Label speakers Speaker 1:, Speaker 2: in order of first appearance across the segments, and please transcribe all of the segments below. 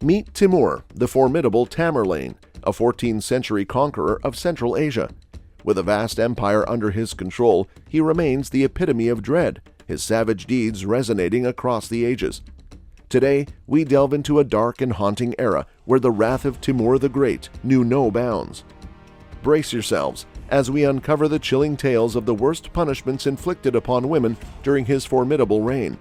Speaker 1: Meet Timur, the formidable Tamerlane, a 14th century conqueror of Central Asia. With a vast empire under his control, he remains the epitome of dread, his savage deeds resonating across the ages. Today, we delve into a dark and haunting era where the wrath of Timur the Great knew no bounds. Brace yourselves as we uncover the chilling tales of the worst punishments inflicted upon women during his formidable reign.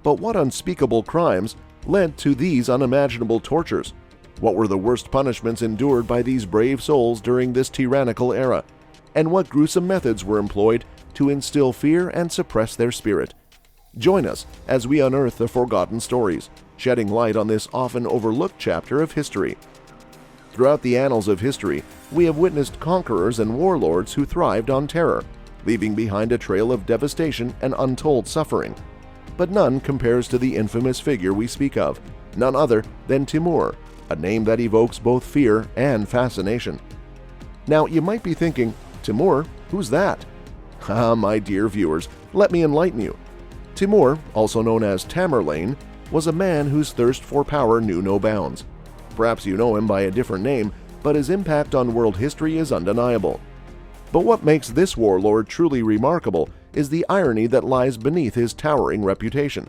Speaker 1: But what unspeakable crimes led to these unimaginable tortures? What were the worst punishments endured by these brave souls during this tyrannical era? And what gruesome methods were employed to instill fear and suppress their spirit? Join us as we unearth the forgotten stories, shedding light on this often overlooked chapter of history. Throughout the annals of history, we have witnessed conquerors and warlords who thrived on terror, leaving behind a trail of devastation and untold suffering. But none compares to the infamous figure we speak of, none other than Timur, a name that evokes both fear and fascination. Now, you might be thinking, Timur, who's that? My dear viewers, let me enlighten you. Timur, also known as Tamerlane, was a man whose thirst for power knew no bounds. Perhaps you know him by a different name, but his impact on world history is undeniable. But what makes this warlord truly remarkable is the irony that lies beneath his towering reputation.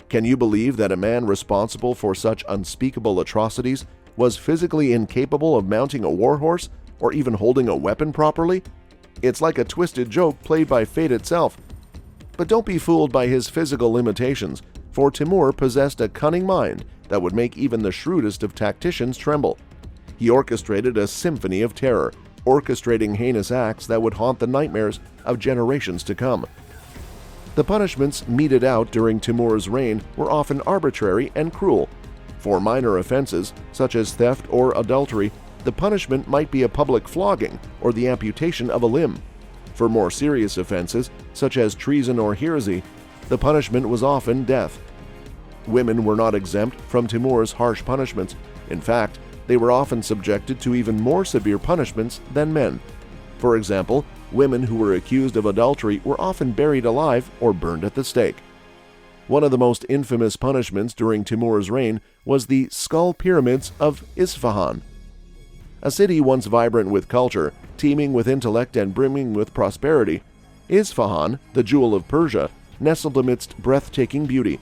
Speaker 1: Can you believe that a man responsible for such unspeakable atrocities was physically incapable of mounting a war horse or even holding a weapon properly? It's like a twisted joke played by fate itself. But don't be fooled by his physical limitations, for Timur possessed a cunning mind that would make even the shrewdest of tacticians tremble. He orchestrated a symphony of terror, orchestrating heinous acts that would haunt the nightmares of generations to come. The punishments meted out during Timur's reign were often arbitrary and cruel. For minor offenses, such as theft or adultery, the punishment might be a public flogging or the amputation of a limb. For more serious offenses, such as treason or heresy, the punishment was often death. Women were not exempt from Timur's harsh punishments. In fact, they were often subjected to even more severe punishments than men. For example, women who were accused of adultery were often buried alive or burned at the stake. One of the most infamous punishments during Timur's reign was the skull pyramids of Isfahan. A city once vibrant with culture, teeming with intellect and brimming with prosperity, Isfahan, the jewel of Persia, nestled amidst breathtaking beauty.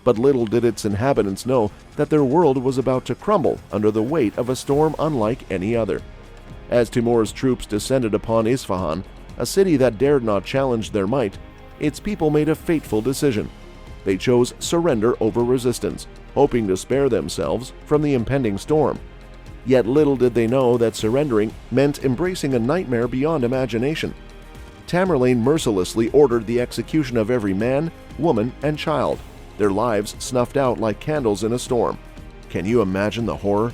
Speaker 1: But little did its inhabitants know that their world was about to crumble under the weight of a storm unlike any other. As Timur's troops descended upon Isfahan, a city that dared not challenge their might, its people made a fateful decision. They chose surrender over resistance, hoping to spare themselves from the impending storm. Yet little did they know that surrendering meant embracing a nightmare beyond imagination. Tamerlane mercilessly ordered the execution of every man, woman, and child, their lives snuffed out like candles in a storm. Can you imagine the horror?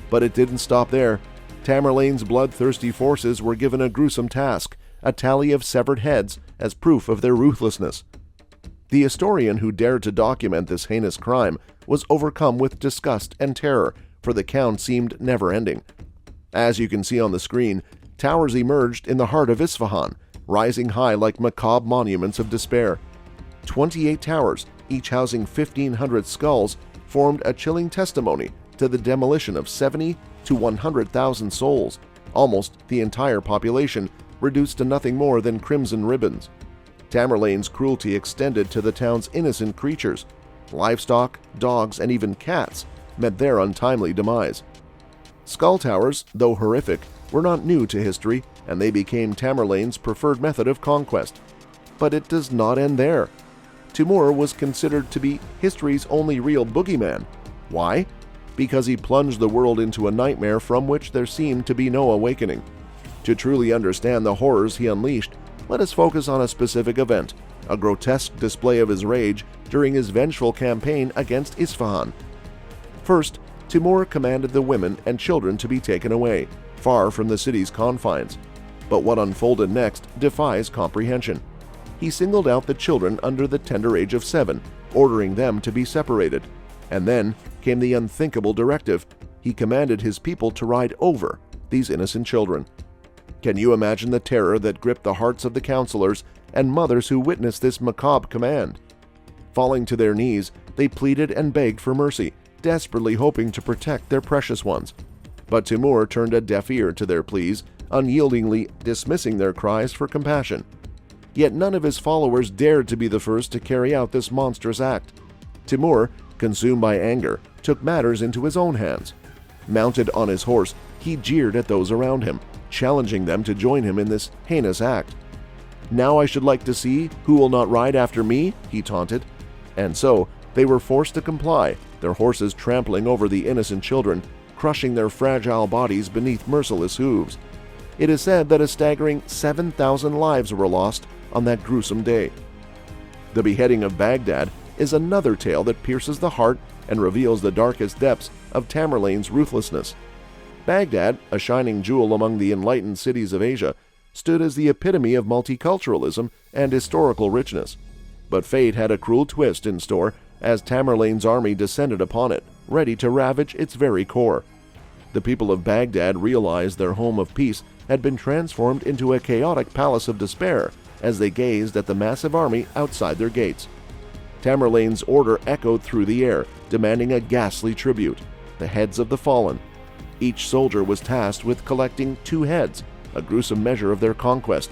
Speaker 1: But it didn't stop there. Tamerlane's bloodthirsty forces were given a gruesome task, a tally of severed heads as proof of their ruthlessness. The historian who dared to document this heinous crime was overcome with disgust and terror, for the count seemed never-ending. As you can see on the screen, towers emerged in the heart of Isfahan, rising high like macabre monuments of despair. 28 towers, each housing 1,500 skulls, formed a chilling testimony to the demolition of 70 to 100,000 souls, almost the entire population, reduced to nothing more than crimson ribbons. Tamerlane's cruelty extended to the town's innocent creatures. Livestock, dogs, and even cats met their untimely demise. Skull towers, though horrific, were not new to history, and they became Tamerlane's preferred method of conquest. But it does not end there. Timur was considered to be history's only real boogeyman. Why? Because he plunged the world into a nightmare from which there seemed to be no awakening. To truly understand the horrors he unleashed, let us focus on a specific event, a grotesque display of his rage during his vengeful campaign against Isfahan. First, Timur commanded the women and children to be taken away, far from the city's confines. But what unfolded next defies comprehension. He singled out the children under the tender age of 7, ordering them to be separated. And then came the unthinkable directive. He commanded his people to ride over these innocent children. Can you imagine the terror that gripped the hearts of the counselors and mothers who witnessed this macabre command? Falling to their knees, they pleaded and begged for mercy, desperately hoping to protect their precious ones. But Timur turned a deaf ear to their pleas, unyieldingly dismissing their cries for compassion. Yet none of his followers dared to be the first to carry out this monstrous act. Timur, consumed by anger, took matters into his own hands. Mounted on his horse, he jeered at those around him, challenging them to join him in this heinous act. "Now I should like to see who will not ride after me," he taunted. And so they were forced to comply, their horses trampling over the innocent children, crushing their fragile bodies beneath merciless hooves. It is said that a staggering 7,000 lives were lost on that gruesome day. The beheading of Baghdad is another tale that pierces the heart and reveals the darkest depths of Tamerlane's ruthlessness. Baghdad, a shining jewel among the enlightened cities of Asia, stood as the epitome of multiculturalism and historical richness. But fate had a cruel twist in store as Tamerlane's army descended upon it, ready to ravage its very core. The people of Baghdad realized their home of peace had been transformed into a chaotic palace of despair as they gazed at the massive army outside their gates. Tamerlane's order echoed through the air, demanding a ghastly tribute: the heads of the fallen. Each soldier was tasked with collecting 2 heads, a gruesome measure of their conquest.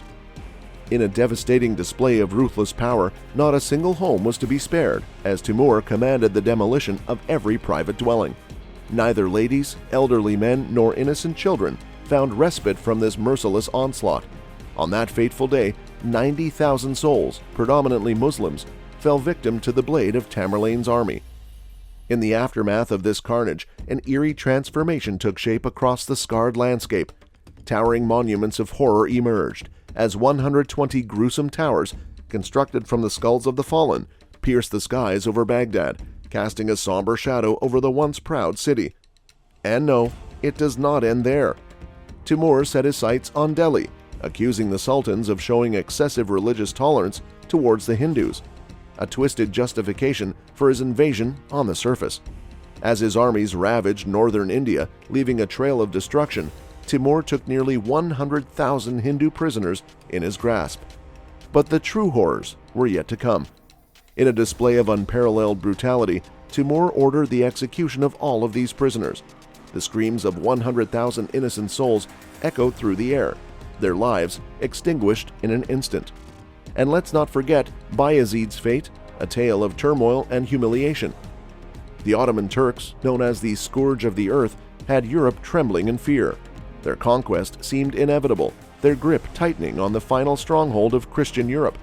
Speaker 1: In a devastating display of ruthless power, not a single home was to be spared, as Timur commanded the demolition of every private dwelling. Neither ladies, elderly men, nor innocent children found respite from this merciless onslaught. On that fateful day, 90,000 souls, predominantly Muslims, fell victim to the blade of Tamerlane's army. In the aftermath of this carnage, an eerie transformation took shape across the scarred landscape. Towering monuments of horror emerged, as 120 gruesome towers, constructed from the skulls of the fallen, pierced the skies over Baghdad, casting a somber shadow over the once proud city. And no, it does not end there. Timur set his sights on Delhi, accusing the sultans of showing excessive religious tolerance towards the Hindus, a twisted justification for his invasion on the surface. As his armies ravaged northern India, leaving a trail of destruction, Timur took nearly 100,000 Hindu prisoners in his grasp. But the true horrors were yet to come. In a display of unparalleled brutality, Timur ordered the execution of all of these prisoners. The screams of 100,000 innocent souls echoed through the air, their lives extinguished in an instant. And let's not forget Bayezid's fate, a tale of turmoil and humiliation. The Ottoman Turks, known as the Scourge of the Earth, had Europe trembling in fear. Their conquest seemed inevitable, their grip tightening on the final stronghold of Christian Europe.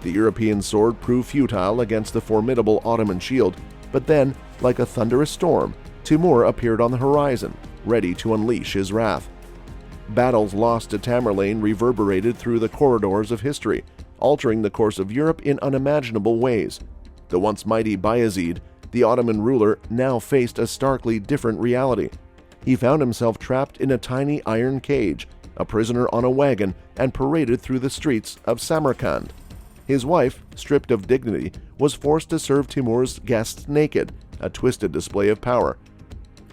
Speaker 1: The European sword proved futile against the formidable Ottoman shield, but then, like a thunderous storm, Timur appeared on the horizon, ready to unleash his wrath. Battles lost to Tamerlane reverberated through the corridors of history, altering the course of Europe in unimaginable ways. The once mighty Bayezid, the Ottoman ruler, now faced a starkly different reality. He found himself trapped in a tiny iron cage, a prisoner on a wagon, and paraded through the streets of Samarkand. His wife, stripped of dignity, was forced to serve Timur's guests naked, a twisted display of power.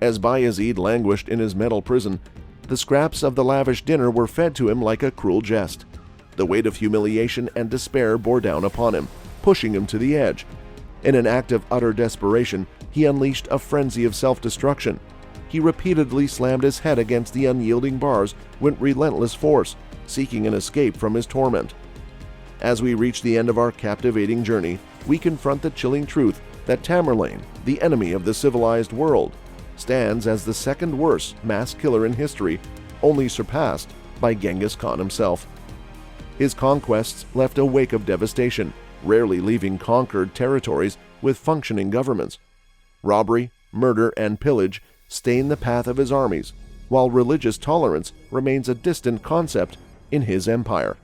Speaker 1: As Bayezid languished in his metal prison, the scraps of the lavish dinner were fed to him like a cruel jest. The weight of humiliation and despair bore down upon him, pushing him to the edge. In an act of utter desperation, he unleashed a frenzy of self-destruction. He repeatedly slammed his head against the unyielding bars with relentless force, seeking an escape from his torment. As we reach the end of our captivating journey, we confront the chilling truth that Tamerlane, the enemy of the civilized world, stands as the second worst mass killer in history, only surpassed by Genghis Khan himself. His conquests left a wake of devastation, rarely leaving conquered territories with functioning governments. Robbery, murder, and pillage stain the path of his armies, while religious tolerance remains a distant concept in his empire.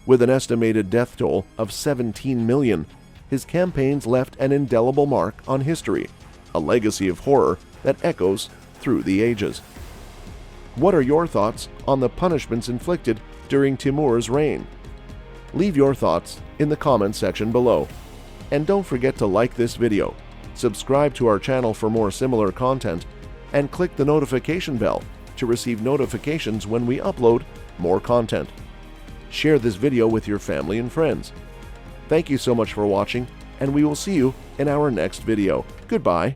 Speaker 1: With an estimated death toll of 17 million, his campaigns left an indelible mark on history, a legacy of horror that echoes through the ages. What are your thoughts on the punishments inflicted during Timur's reign? Leave your thoughts in the comments section below. And don't forget to like this video, subscribe to our channel for more similar content, and click the notification bell to receive notifications when we upload more content. Share this video with your family and friends. Thank you so much for watching, and we will see you in our next video. Goodbye.